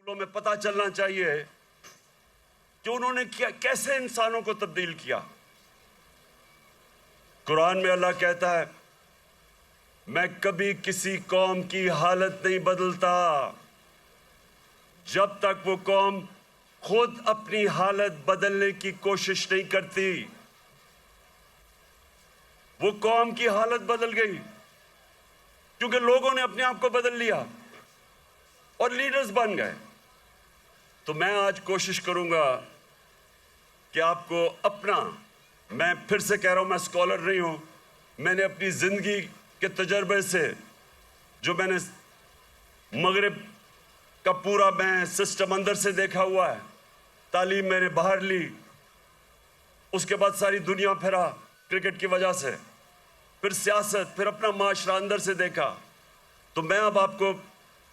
स्कूलों में पता चलना चाहिए कि उन्होंने कैसे इंसानों को तब्दील किया। कुरान में अल्लाह कहता है, मैं कभी किसी कौम की हालत नहीं बदलता जब तक वो कौम खुद अपनी हालत बदलने की कोशिश नहीं करती। वो कौम की हालत बदल गई क्योंकि लोगों ने अपने आप को बदल लिया और लीडर्स बन गए। तो मैं आज कोशिश करूंगा कि आपको अपना, मैं फिर से कह रहा हूं, मैं स्कॉलर नहीं हूं, मैंने अपनी जिंदगी के तजर्बे से, जो मैंने मगरिब का पूरा मैं सिस्टम अंदर से देखा हुआ है, तालीम मैंने बाहर ली, उसके बाद सारी दुनिया फिरा क्रिकेट की वजह से, फिर सियासत, फिर अपना माशरा अंदर से देखा, तो मैं अब आपको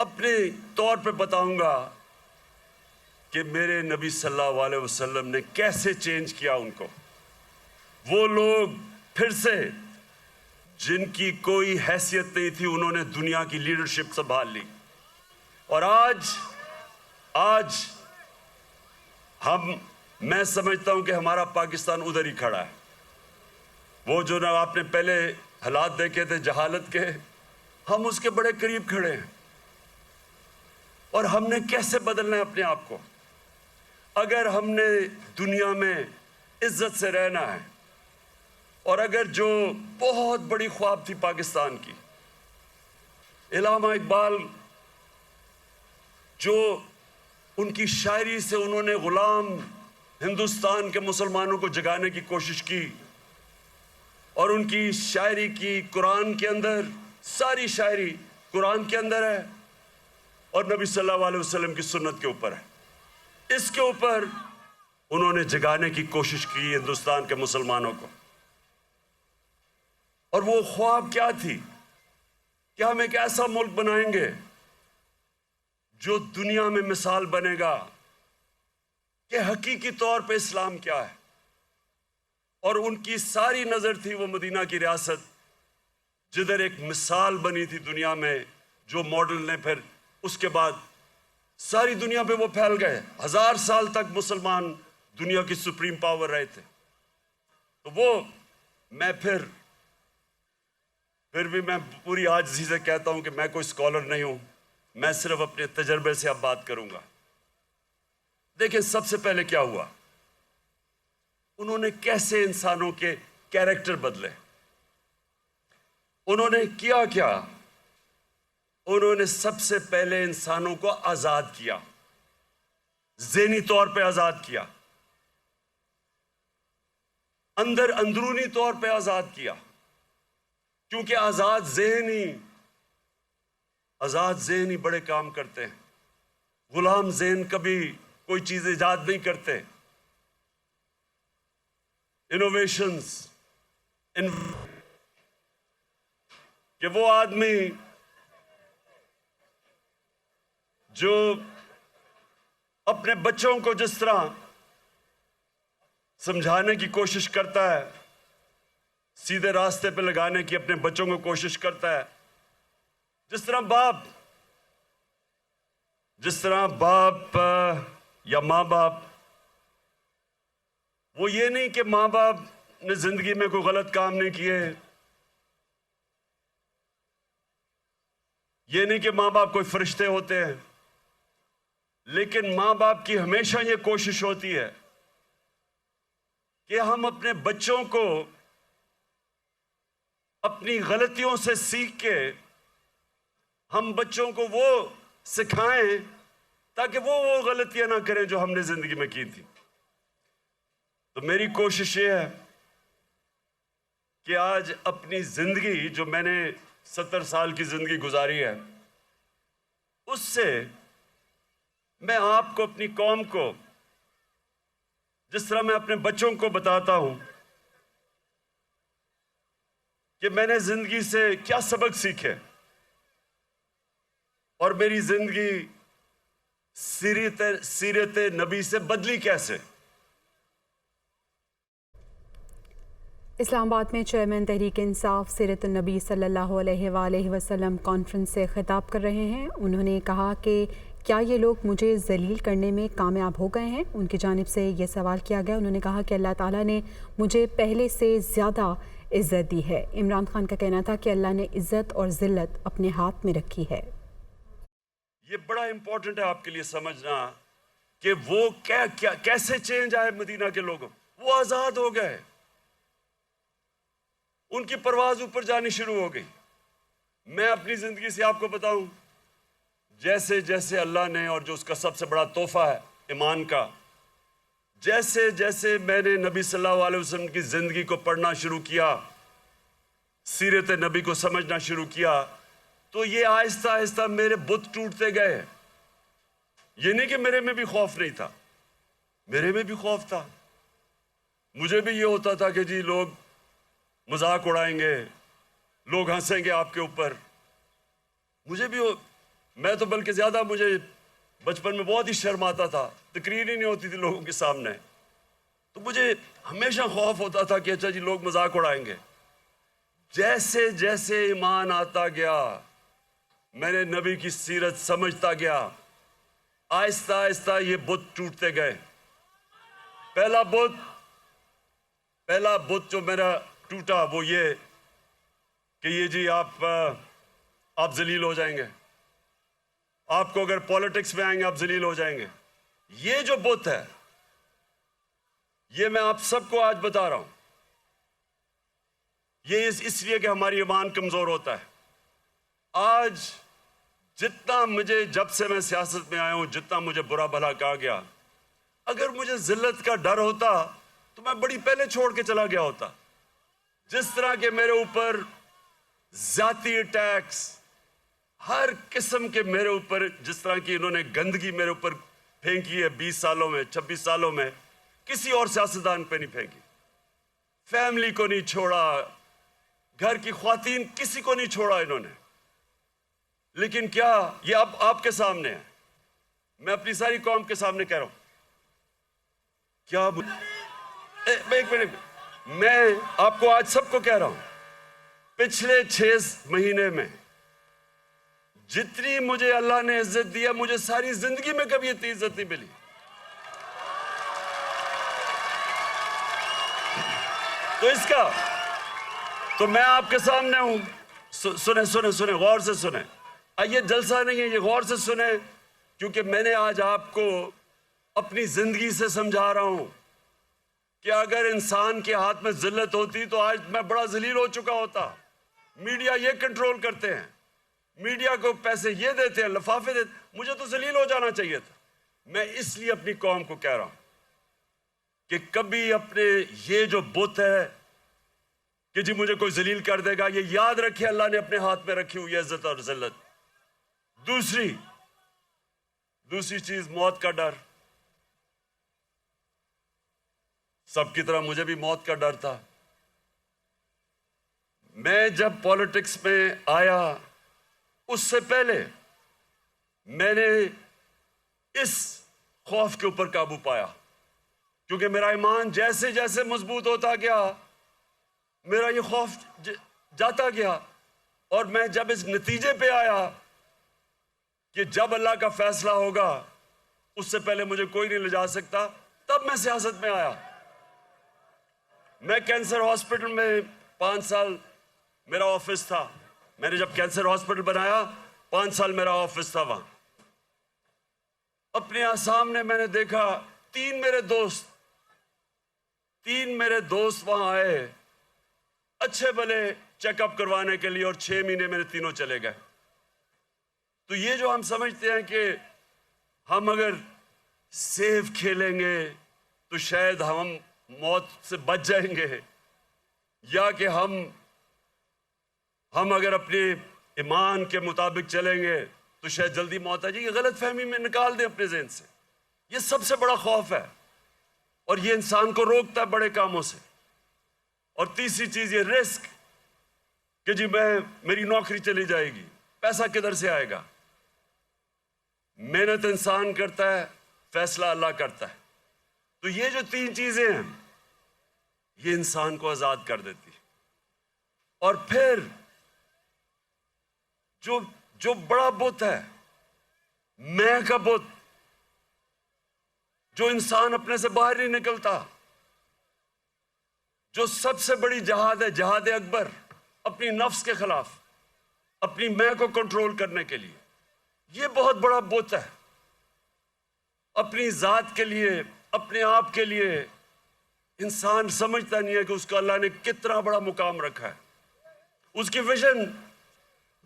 अपने तौर पे बताऊंगा कि मेरे नबी सल्लल्लाहु अलैहि वसल्लम ने कैसे चेंज किया उनको। वो लोग फिर से जिनकी कोई हैसियत नहीं थी, उन्होंने दुनिया की लीडरशिप संभाल ली। और आज मैं समझता हूं कि हमारा पाकिस्तान उधर ही खड़ा है। वो जो ना आपने पहले हालात देखे थे जहालत के, हम उसके बड़े करीब खड़े हैं। और हमने कैसे बदलना है अपने आप को। अगर हमने दुनिया में इज्जत से रहना है, और अगर जो बहुत बड़ी ख्वाब थी पाकिस्तान की, इलामा इकबाल, जो उनकी शायरी से उन्होंने गुलाम हिंदुस्तान के मुसलमानों को जगाने की कोशिश की, और उनकी शायरी की कुरान के अंदर, सारी शायरी कुरान के अंदर है और नबी सल्लल्लाहु अलैहि वसल्लम की सुन्नत के ऊपर है। इसके ऊपर उन्होंने जगाने की कोशिश की हिंदुस्तान के मुसलमानों को। और वो ख्वाब क्या थी कि हम एक ऐसा मुल्क बनाएंगे जो दुनिया में मिसाल बनेगा कि हकीकी तौर पे इस्लाम क्या है। और उनकी सारी नजर थी वो मदीना की रियासत, जिधर एक मिसाल बनी थी दुनिया में, जो मॉडल ने फिर उसके बाद सारी दुनिया पे वो फैल गए। 1000 साल तक मुसलमान दुनिया की सुप्रीम पावर रहे थे। तो वो मैं फिर भी मैं पूरी आजिज़ी से कहता हूं कि मैं कोई स्कॉलर नहीं हूं, मैं सिर्फ अपने तजर्बे से अब बात करूंगा। देखिए, सबसे पहले क्या हुआ, उन्होंने कैसे इंसानों के कैरेक्टर बदले। उन्होंने किया क्या, उन्होंने सबसे पहले इंसानों को आजाद किया, ज़हनी तौर पे आजाद किया, अंदरूनी तौर पे आजाद किया। क्योंकि आजाद ज़हनी बड़े काम करते हैं। गुलाम ज़हन कभी कोई चीज इजाद नहीं करते। इनोवेशंस, कि वो आदमी जो अपने बच्चों को जिस तरह समझाने की कोशिश करता है, सीधे रास्ते पे लगाने की अपने बच्चों को कोशिश करता है, जिस तरह बाप या माँ बाप, वो ये नहीं कि माँ बाप ने जिंदगी में कोई गलत काम नहीं किए, ये नहीं कि माँ बाप कोई फरिश्ते होते हैं, लेकिन माँ बाप की हमेशा ये कोशिश होती है कि हम अपने बच्चों को अपनी गलतियों से सीख के हम बच्चों को वो सिखाएं ताकि वो गलतियां ना करें जो हमने जिंदगी में की थी। तो मेरी कोशिश ये है कि आज अपनी जिंदगी, जो मैंने 70 साल की जिंदगी गुजारी है, उससे मैं आपको, अपनी कौम को, जिस तरह मैं अपने बच्चों को बताता हूं कि मैंने जिंदगी से क्या सबक सीखे और मेरी जिंदगी सीरत नबी से बदली कैसे। इस्लामाबाद में चेयरमैन तहरीक इंसाफ सीरत नबी सल्लल्लाहु अलैहि वसल्लम कॉन्फ्रेंस से खिताब कर रहे हैं। उन्होंने कहा कि کیا یہ لوگ مجھے ذلیل کرنے میں کامیاب ہو گئے ہیں؟ ان کی جانب سے یہ سوال کیا گیا۔ انہوں نے کہا کہ اللہ تعالیٰ نے مجھے پہلے سے زیادہ عزت دی ہے۔ عمران خان کا کہنا تھا کہ اللہ نے عزت اور ذلت اپنے ہاتھ میں رکھی ہے۔ یہ بڑا امپورٹنٹ ہے آپ کے لیے سمجھنا کہ وہ کیسے چینج آئے مدینہ کے لوگوں، وہ آزاد ہو گئے، ان کی پرواز اوپر جانی شروع ہو گئی۔ میں اپنی زندگی سے آپ کو بتاؤں، جیسے جیسے اللہ نے، اور جو اس کا سب سے بڑا تحفہ ہے ایمان کا، جیسے جیسے میں نے نبی صلی اللہ علیہ وسلم کی زندگی کو پڑھنا شروع کیا، سیرت نبی کو سمجھنا شروع کیا، تو یہ آہستہ آہستہ میرے بت ٹوٹتے گئے۔ یہ نہیں کہ میرے میں بھی خوف نہیں تھا، میرے میں بھی خوف تھا۔ مجھے بھی یہ ہوتا تھا کہ جی لوگ مذاق اڑائیں گے، لوگ ہنسیں گے آپ کے اوپر۔ مجھے بھی میں تو بلکہ زیادہ، مجھے بچپن میں بہت ہی شرم آتا تھا، تقریر ہی نہیں ہوتی تھی لوگوں کے سامنے، تو مجھے ہمیشہ خوف ہوتا تھا کہ اچھا جی لوگ مذاق اڑائیں گے۔ جیسے جیسے ایمان آتا گیا، میں نے نبی کی سیرت سمجھتا گیا، آہستہ آہستہ یہ بت ٹوٹتے گئے۔ پہلا بت جو میرا ٹوٹا وہ یہ کہ یہ جی آپ ذلیل ہو جائیں گے، آپ کو اگر پالیٹکس میں آئیں گے آپ ذلیل ہو جائیں گے۔ یہ جو بت ہے، یہ میں آپ سب کو آج بتا رہا ہوں، یہ اس لیے کہ ہماری ایمان کمزور ہوتا ہے۔ آج جتنا مجھے، جب سے میں سیاست میں آیا ہوں، جتنا مجھے برا بھلا کہا گیا، اگر مجھے ذلت کا ڈر ہوتا تو میں بڑی پہلے چھوڑ کے چلا گیا ہوتا۔ جس طرح کہ میرے اوپر ذاتی اٹیکس، ہر قسم کے میرے اوپر، جس طرح کی انہوں نے گندگی میرے اوپر پھینکی ہے 20 سالوں میں، 26 سالوں میں، کسی اور سیاستدان پہ نہیں پھینکی۔ فیملی کو نہیں چھوڑا، گھر کی خواتین، کسی کو نہیں چھوڑا انہوں نے۔ لیکن کیا یہ اب آپ کے سامنے ہے، میں اپنی ساری قوم کے سامنے کہہ رہا ہوں، کیا ایک منٹ، میں آپ کو آج سب کو کہہ رہا ہوں، پچھلے 6 مہینے میں جتنی مجھے اللہ نے عزت دیا، مجھے ساری زندگی میں کبھی اتنی عزت نہیں ملی۔ تو اس کا تو میں آپ کے سامنے ہوں، سنیں غور سے سنیں، یہ جلسہ نہیں ہے، یہ غور سے سنیں، کیونکہ میں نے آج آپ کو اپنی زندگی سے سمجھا رہا ہوں کہ اگر انسان کے ہاتھ میں ذلت ہوتی تو آج میں بڑا ذلیل ہو چکا ہوتا۔ میڈیا یہ کنٹرول کرتے ہیں، میڈیا کو پیسے یہ دیتے ہیں، لفافے دیتے ہیں، مجھے تو ذلیل ہو جانا چاہیے تھا۔ میں اس لیے اپنی قوم کو کہہ رہا ہوں کہ کبھی اپنے یہ جو بت ہے کہ جی مجھے کوئی ذلیل کر دے گا، یہ یاد رکھے اللہ نے اپنے ہاتھ میں رکھی ہوئی عزت اور ذلت۔ دوسری چیز، موت کا ڈر۔ سب کی طرح مجھے بھی موت کا ڈر تھا۔ میں جب پالیٹکس میں آیا، اس سے پہلے میں نے اس خوف کے اوپر قابو پایا، کیونکہ میرا ایمان جیسے جیسے مضبوط ہوتا گیا، میرا یہ خوف جاتا گیا، اور میں جب اس نتیجے پہ آیا کہ جب اللہ کا فیصلہ ہوگا اس سے پہلے مجھے کوئی نہیں لے جا سکتا، تب میں سیاست میں آیا۔ میں کینسر ہاسپٹل میں 5 سال میرا آفس تھا۔ میں نے جب کینسر ہاسپٹل بنایا 5 سال میرا آفس تھا وہاں۔ اپنے سامنے میں نے دیکھا 3 میرے دوست وہاں آئے، اچھے بھلے چیک اپ کروانے کے لیے، اور 6 مہینے میرے تینوں چلے گئے۔ تو یہ جو ہم سمجھتے ہیں کہ ہم اگر سیف کھیلیں گے تو شاید ہم موت سے بچ جائیں گے، یا کہ ہم اگر اپنے ایمان کے مطابق چلیں گے تو شاید جلدی موت آ جائے، یہ غلط فہمی میں نکال دیں اپنے ذہن سے۔ یہ سب سے بڑا خوف ہے، اور یہ انسان کو روکتا ہے بڑے کاموں سے۔ اور تیسری چیز یہ رسک، کہ جی میری نوکری چلی جائے گی، پیسہ کدھر سے آئے گا۔ محنت انسان کرتا ہے، فیصلہ اللہ کرتا ہے۔ تو یہ جو 3 چیزیں ہیں، یہ انسان کو آزاد کر دیتی۔ اور پھر جو بڑا بت ہے، मैं का बुत, जो इंसान अपने से बाहर नहीं निकलता, जो सबसे बड़ी जहाद है, जहाद अकबर, अपनी नफ्स के खिलाफ, अपनी मैं को कंट्रोल करने के लिए। ये बहुत बड़ा बुत है। अपनी जात के लिए, अपने आप के लिए इंसान समझता नहीं है कि उसको अल्लाह ने कितना बड़ा मुकाम रखा है। उसकी विजन,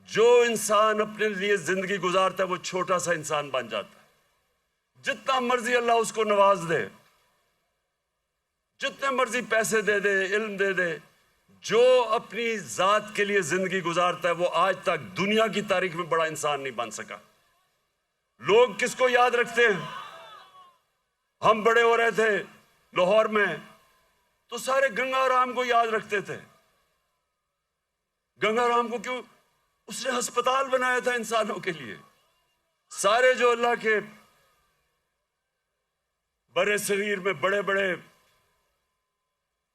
जो इंसान अपने लिए जिंदगी गुजारता है वो छोटा सा इंसान बन जाता है। जितना मर्जी अल्लाह उसको नवाज दे, जितने मर्जी पैसे दे दे, इल्म दे दे, जो अपनी जात के लिए जिंदगी गुजारता है वो आज तक दुनिया की तारीख में बड़ा इंसान नहीं बन सका। लोग किसको याद रखते हैं? हम बड़े हो रहे थे लाहौर में तो सारे गंगा राम को याद रखते थे। गंगा राम को क्यों? उसने अस्पताल बनाया था इंसानों के लिए। सारे जो अल्लाह के बड़े शरीर में बड़े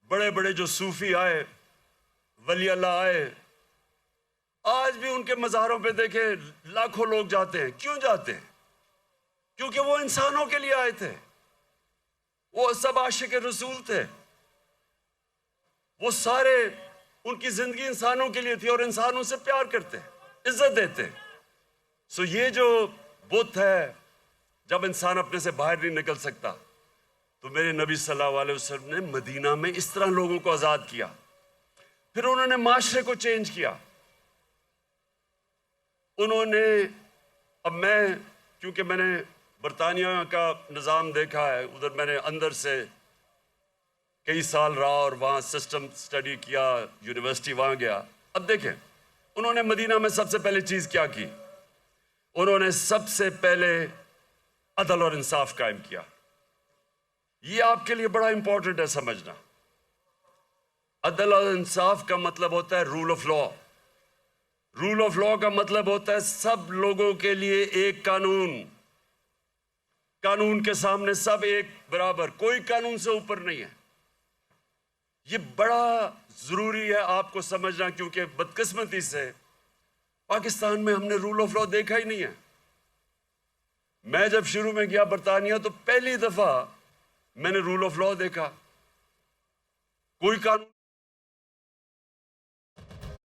बड़े जो सूफी आए, वली अल्लाह आए, आज भी उनके मज़ारों पे देखे लाखों लोग जाते हैं। क्यों जाते हैं? क्योंकि वो इंसानों के लिए आए थे। वो सब आशिक रसूल थे। वो सारे, उनकी जिंदगी इंसानों के लिए थी और इंसानों से प्यार करते, इज्जत देते। सो ये जो बुत है, जब इंसान अपने से बाहर नहीं निकल सकता, तो मेरे नबी सल्लल्लाहु अलैहि वसल्लम ने मदीना में इस तरह लोगों को आज़ाद किया। फिर उन्होंने माशरे को चेंज किया। उन्होंने, अब मैं, क्योंकि मैंने बरतानिया का निज़ाम देखा है, उधर मैंने अंदर से कई साल रहा और वहाँ सिस्टम स्टडी किया, यूनिवर्सिटी वहाँ गया। अब देखें, उन्होंने मदीना में सबसे पहले चीज़ क्या की? उन्होंने सबसे पहले अदल और इंसाफ कायम किया। ये आपके लिए बड़ा इंपॉर्टेंट है समझना। अदल और इंसाफ का मतलब होता है rule of law. Rule of law का मतलब होता है सब लोगों के लिए एक कानून, कानून के सामने सब एक बराबर, कोई कानून से ऊपर नहीं है। ये बड़ा जरूरी है आपको समझना, क्योंकि बदकिस्मती से पाकिस्तान में हमने रूल ऑफ लॉ देखा ही नहीं है। मैं जब शुरू में गया बरतानिया तो पहली दफा मैंने रूल ऑफ लॉ देखा। कोई कानून